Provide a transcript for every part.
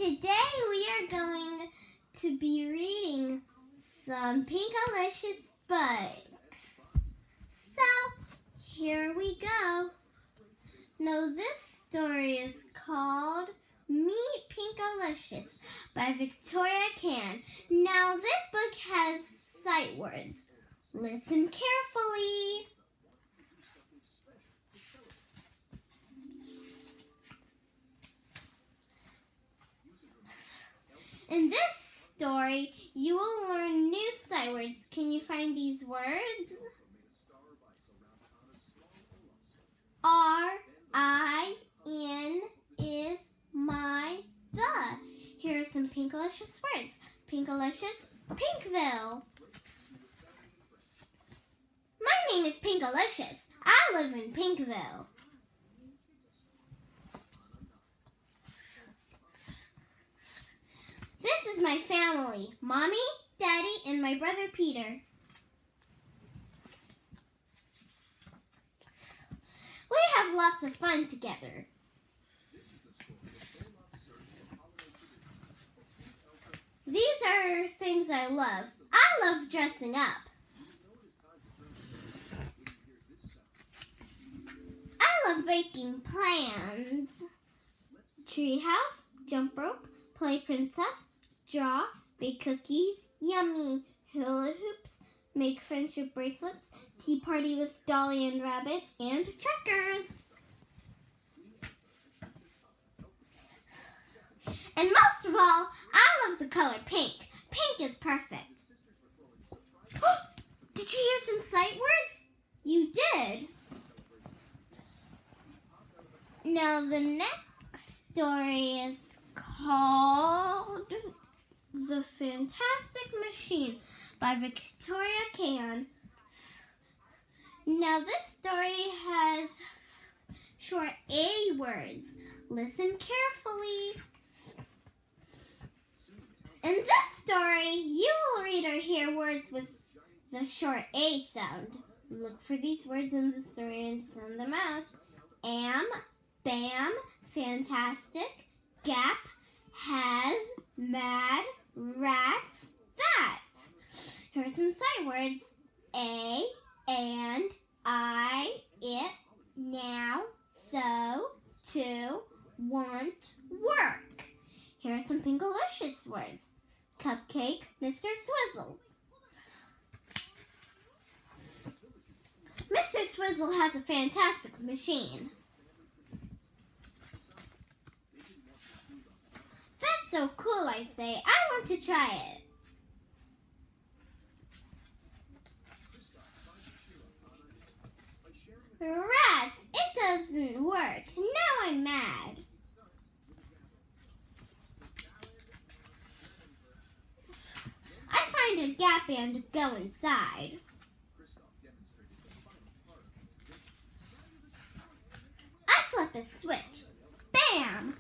Today we are going to be reading some Pinkalicious books. So, here we go. Now this story is called Meet Pinkalicious by Victoria Can. Now this book has sight words. Listen carefully. In this story, you will learn new sight words. Can you find these words? R-I-N is my, the. Here are some Pinkalicious words. Pinkalicious, Pinkville. My name is Pinkalicious. I live in Pinkville. This is my family, Mommy, Daddy, and my brother Peter. We have lots of fun together. These are things I love. I love dressing up. I love making plans. Treehouse, jump rope, play princess, draw, bake cookies, yummy, hula hoops, make friendship bracelets, tea party with Dolly and Rabbit, and checkers. And most of all, I love the color pink. Pink is perfect. Did you hear some sight words? You did. Now the next story is called The Fantastic Machine by Victoria Can. Now this story has short A words. Listen carefully. In this story, you will read or hear words with the short A sound. Look for these words in the story and sound them out. Am, bam, fantastic, gap, has, mad, rats, that's. Here are some sight words. A, and, I, it, now, so, to, want, work. Here are some Pinkalicious words. Cupcake, Mr. Swizzle. Mr. Swizzle has a fantastic machine. That's so cool, I say. I want to try it. Rats, it doesn't work. Now I'm mad. I find a gap and go inside. I flip a switch. Bam!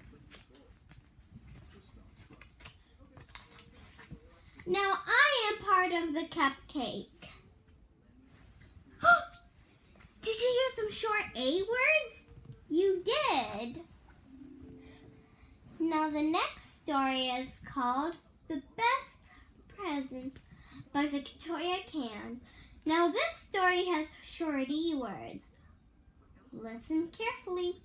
Now I am part of the cupcake. Did you hear some short A words? You did. Now the next story is called The Best Present by Victoria Can. Now this story has short E words. Listen carefully.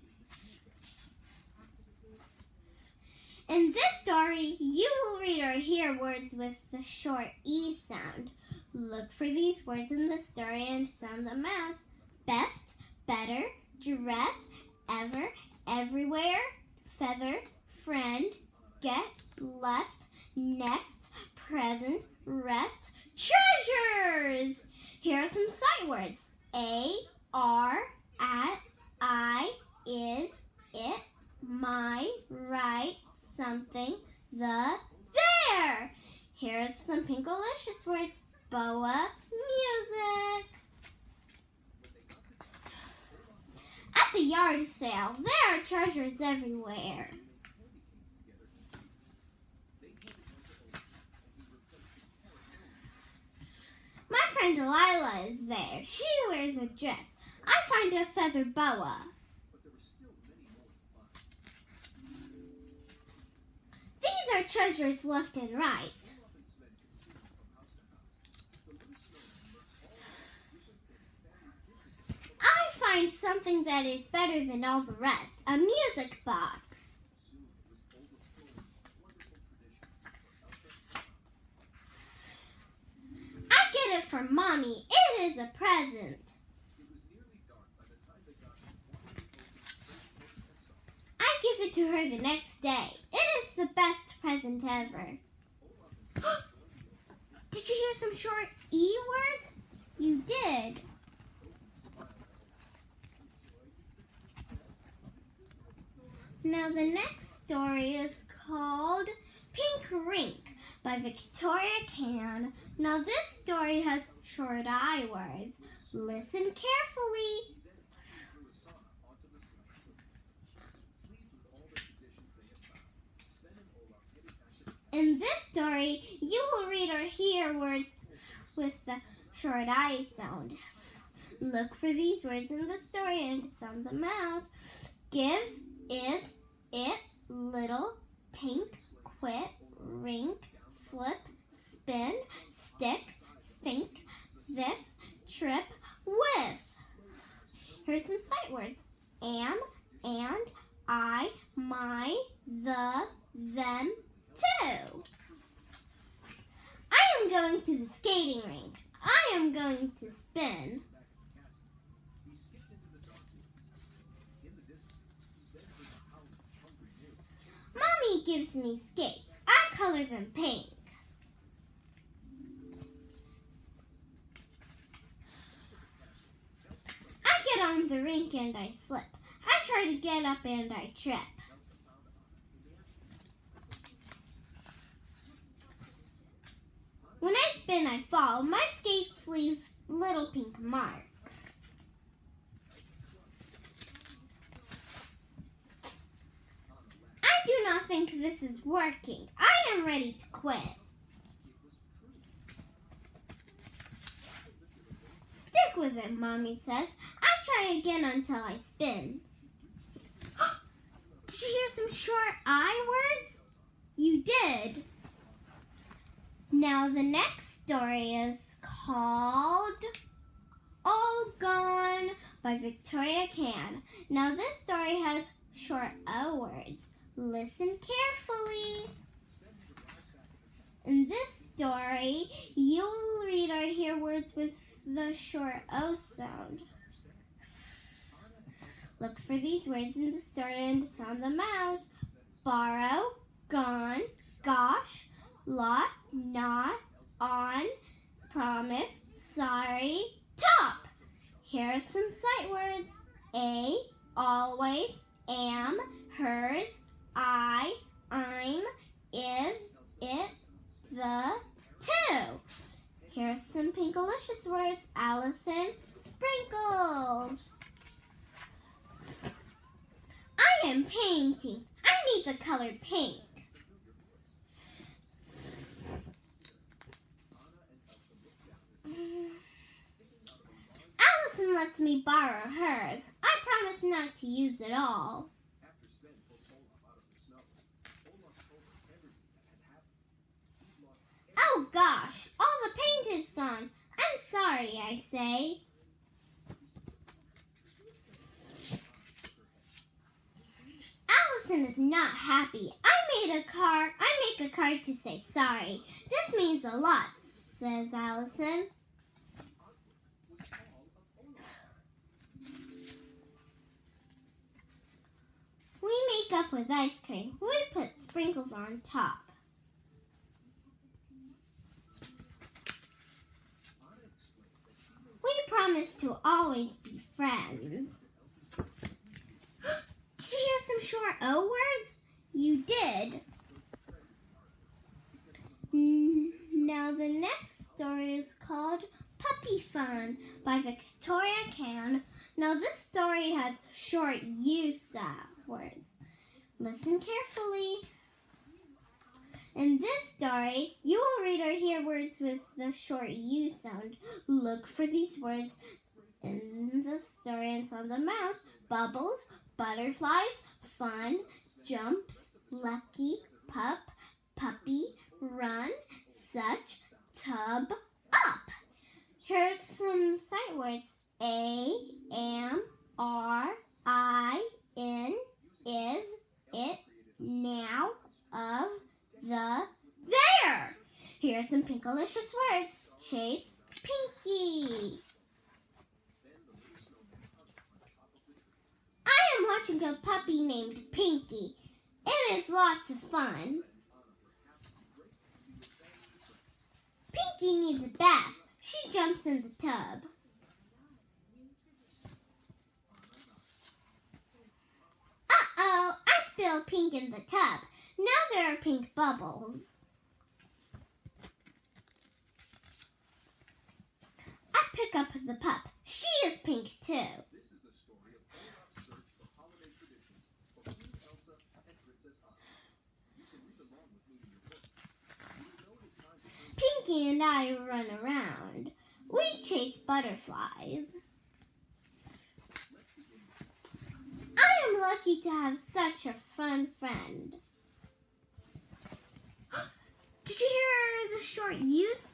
In this story, you will read or hear words with the short E sound. Look for these words in the story and sound them out. Best, better, dress, ever, everywhere, feather, friend, get, left, next, present, rest, treasures. Here are some sight words. A, are, at, I, is, it, my, right, something, the, there. Here are some Pinkalicious words. Boa, music. At the yard sale, there are treasures everywhere. My friend Delilah is there. She wears a dress. I find a feather boa. are treasures left and right. I find something that is better than all the rest, a music box. I get it from Mommy. It is a present. I give it to her the next day. It is the best present ever. Did you hear some short E words? You did. Now the next story is called Pink Rink by Victoria Can. Now this story has short I words. Listen carefully. In this story, you will read or hear words with the short I sound. Look for these words in the story and sound them out. Gives, is, it, little, pink, quit, rink, flip, spin, stick, think, this, trip, with. Here's some sight words. Am, and, I, my, the, them, too. I am going to the skating rink. I am going to spin. Mommy gives me skates. I color them pink. I get on the rink and I slip. I try to get up and I trip. When I spin, I fall. My skates leave little pink marks. I do not think this is working. I am ready to quit. Stick with it, Mommy says. I try again until I spin. Did you hear some short I words? You did. Now the next story is called All Gone by Victoria Can. Now this story has short O words. Listen carefully. In this story, you will read or hear words with the short O sound. Look for these words in the story and sound them out. Borrow, gone, gosh, lot, not, on, promise, sorry, top. Here are some sight words. A, always, am, hers, I, I'm, is, it, the, two. Here are some Pinkalicious words. Allison, sprinkles. I am painting. I need the color pink. Allison lets me borrow hers. I promise not to use it all. Oh gosh, all the paint is gone. I'm sorry, I say. Allison is not happy. I make a card to say sorry. This means a lot, says Allison. We make up with ice cream. We put sprinkles on top. We promise to always be friends. Did you hear some short O words? You did. Now the next story is called Puppy Fun by Victoria Can. Now this story has short U words. Listen carefully. In this story, you will read or hear words with the short U sound. Look for these words in the story and sound them out. Bubbles, butterflies, fun, jumps, lucky, pup, puppy, run, such, tub, up. Here's some sight words. A, am, are, I, in, is, it, now, of, the, there. Here are some pinkalicious words. Chase, Pinky. I am watching a puppy named Pinky. It is lots of fun. Pinky needs a bath. She jumps in the tub. Uh-oh, I spilled pink in the tub. Now there are pink bubbles. I pick up the pup. She is pink too. Pinky and I run around. We chase butterflies. I am lucky to have such a fun friend. Did you hear the short use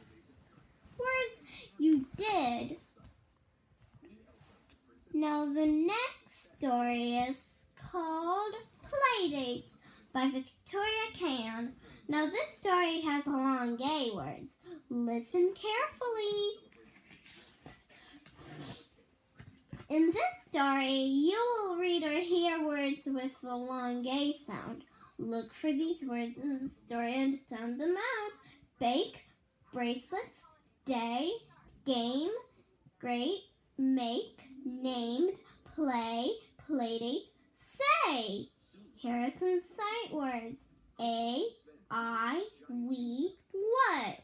words? You did. Now the next story is called Playdate by Victoria Can. Now this story has long gay words. Listen carefully. In this story, you will read or hear words with the long gay sound. Look for these words in the story and sound them out. Bake, bracelets, day, game, great, make, named, play, playdate, say. Here are some sight words. A, I, we, what.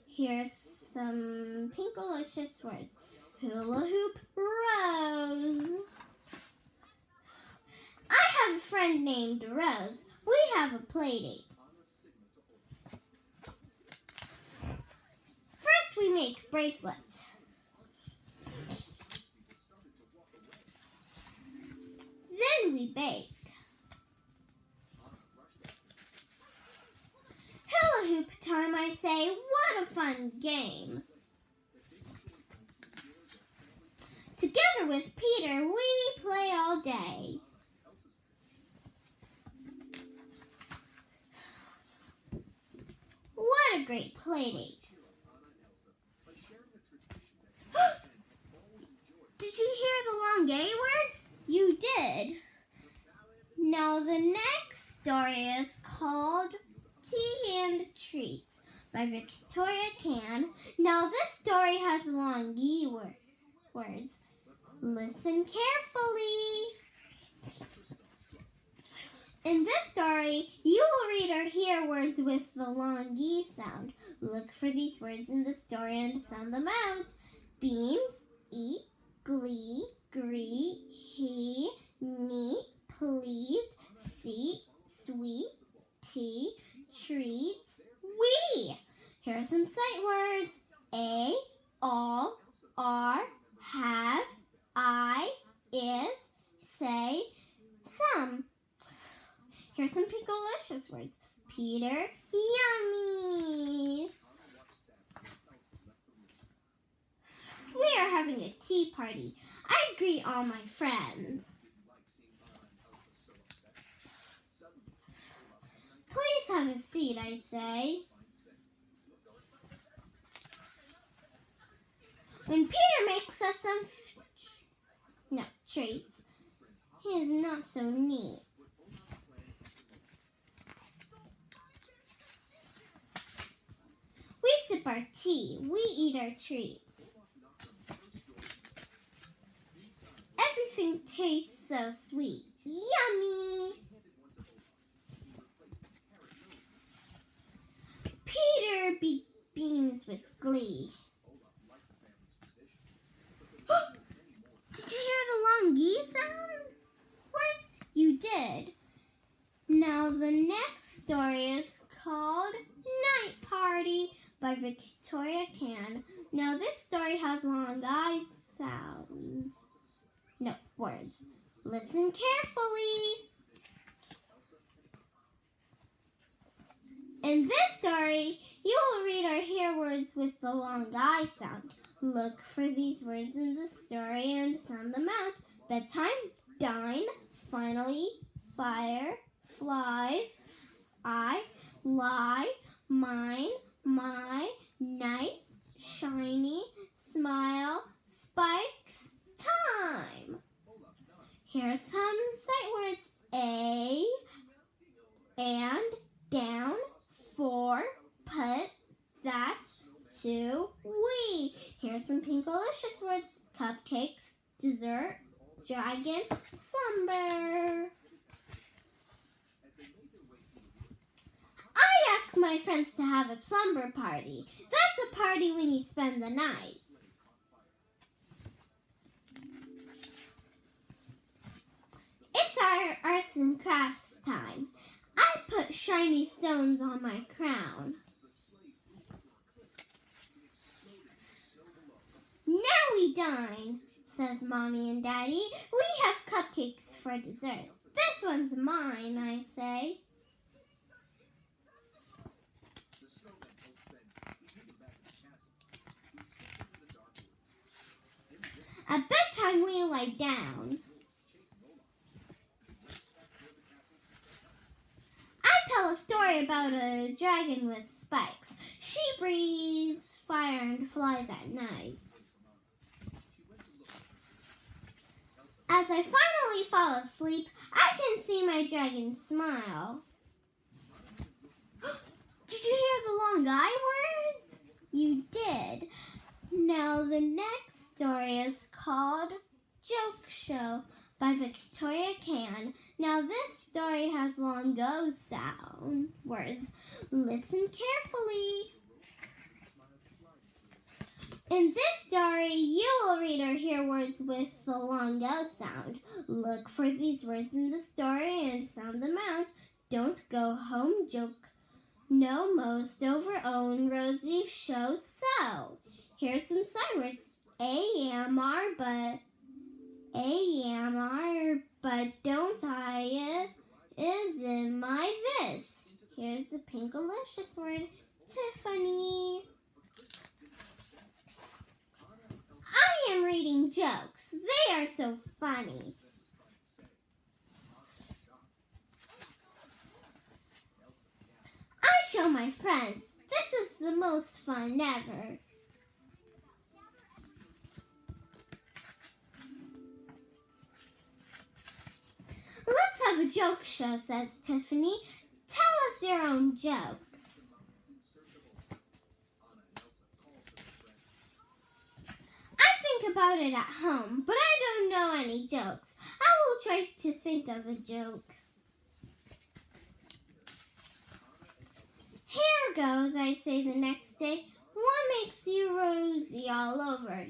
Here's some pinkalicious words. Hula hoop, rose. I have a friend named Rose. We have a playdate. First we make bracelets. Then we bake. Hula hoop time, I say. What a fun game. Together with Peter, we play all day. What a great playdate. Did you hear the long gay words? You did. Now the next story is called Tea and Treats by Victoria Can. Now this story has long gay words. Listen carefully. In this story, you will read or hear words with the long E sound. Look for these words in the story and sound them out. Beams, eat, glee, gree, he, neat, please, seat, sweet, tea, treats, we. Here are some sight words. A, all, are, have, I, is, say, some. Here's some pinkalicious words. Peter, yummy. We are having a tea party. I greet all my friends. Please have a seat, I say. When Peter makes us some treats, he is not so neat. We sip our tea. We eat our treats. Everything tastes so sweet. Yummy! Peter beams with glee. Did you hear the long E sound words? You did. Now the next story is called Night Party by Victoria Can. Now this story has long I sounds. No, words. Listen carefully. In this story, you will read or hear words with the long I sound. Look for these words in the story and sound them out. Bedtime, dine, finally, fire, flies, I, lie, mine, my, night, shiny, smile, spikes, time. Here are some sight words. A, and, down, for, put, that, to, we. Here's some Pinkalicious words. Cupcakes, dessert, dragon, slumber. I asked my friends to have a slumber party. That's a party when you spend the night. It's our arts and crafts time. I put shiny stones on my crown. Now we dine, says Mommy and Daddy. We have cupcakes for dessert. This one's mine, I say. At bedtime we lie down. I tell a story about a dragon with spikes. She breathes fire and flies at night. As I finally fall asleep, I can see my dragon smile. Did you hear the long I words? You did. Now the next story is called Joke Show by Victoria Can. Now this story has long go sound words. Listen carefully. In this story, you will read or hear words with the long go sound. Look for these words in the story and sound them out. Don't go home, joke. No, most over own, Rosie, show so. Here's some side words. AMR, but don't I is in my this. Here's a Pinkalicious word, Tiffany. I am reading jokes. They are so funny. I show my friends. This is the most fun ever. Let's have a joke show, says Tiffany. Tell us your own jokes. I think about it at home, but I don't know any jokes. I will try to think of a joke. Here goes, I say the next day. What makes you rosy all over?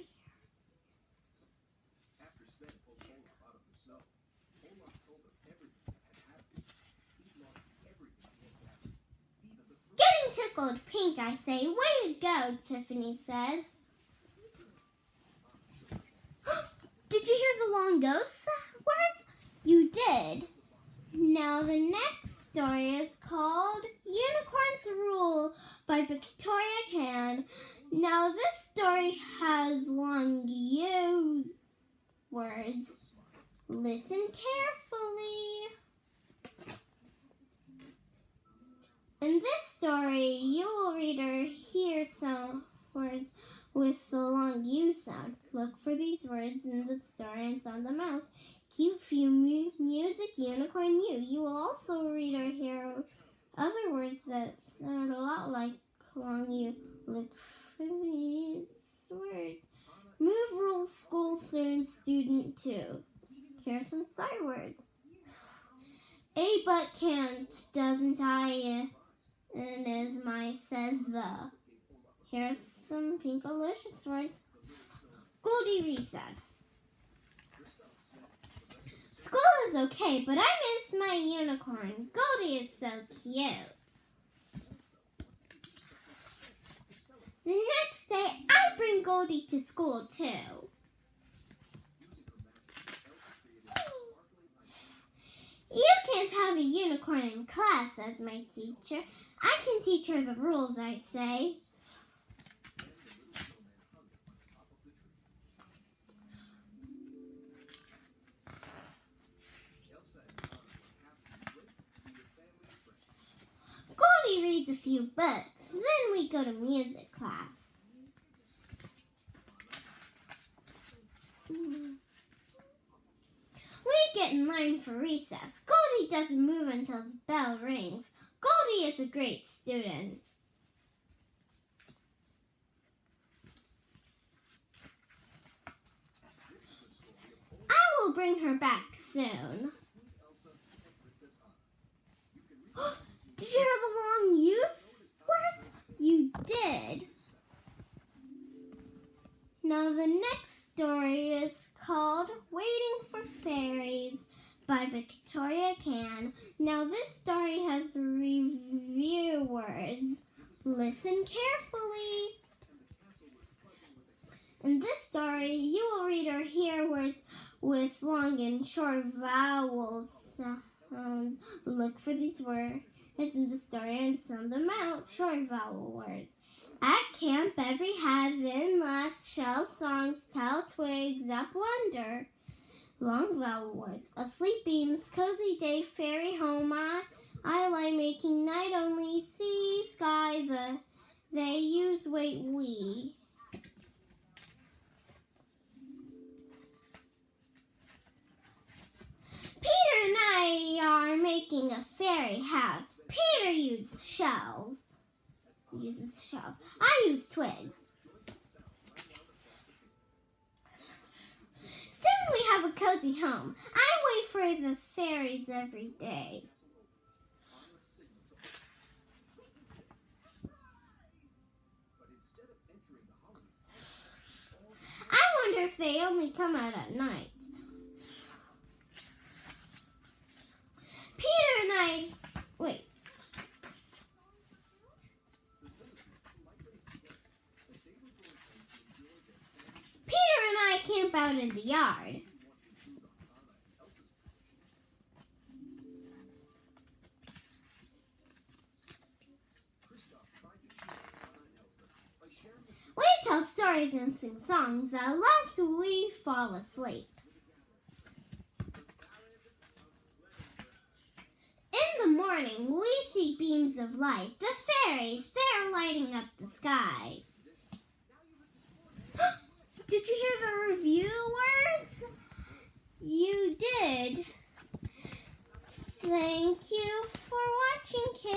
Getting tickled pink, I say. Way to go, Tiffany says. Did you hear the long ghost words? You did. Now the next story is called Unicorn's Rule by Victoria Can. Now this story has long U words. Listen carefully. In this story, you will read or hear some words with the long U sound. Look for these words in the story and sound them out. Cute few music, unicorn you. You will also read or hear other words that sound a lot like long U. Look for these words. Move rule, school soon, student too. Here's some side words. A but can't, doesn't I, and is my, says the. Here's some Pinkalicious words. Goldie recess. School is okay, but I miss my unicorn. Goldie is so cute. The next day, I bring Goldie to school too. You can't have a unicorn in class, says my teacher. I can teach her the rules, I say. Goldie reads a few books, then we go to music class. We get in line for recess. Goldie doesn't move until the bell rings. Goldie is a great student. I will bring her back soon. Did you hear the long use words? You did. Now the next story is called Waiting for Fairies by Victoria Can. Now this story has review words. Listen carefully. In this story, you will read or hear words with long and short vowel sounds. Look for these words in the story and sound them out. Short vowel words. At camp, every heaven last shell songs tell twigs up wonder. Long vowel words. Asleep beams, cozy day, fairy home. I lie making night only. Sea, sky, they use wait we. Peter and I are making a fairy house. Peter uses shells. I use twigs. Soon we have a cozy home. I wait for the fairies every day. I wonder if they only come out at night. Peter and I camp out in the yard. We tell stories and sing songs unless we fall asleep. In the morning, we see beams of light. The fairies, they're lighting up the sky. Did you hear the review words? You did. Thank you for watching, kids.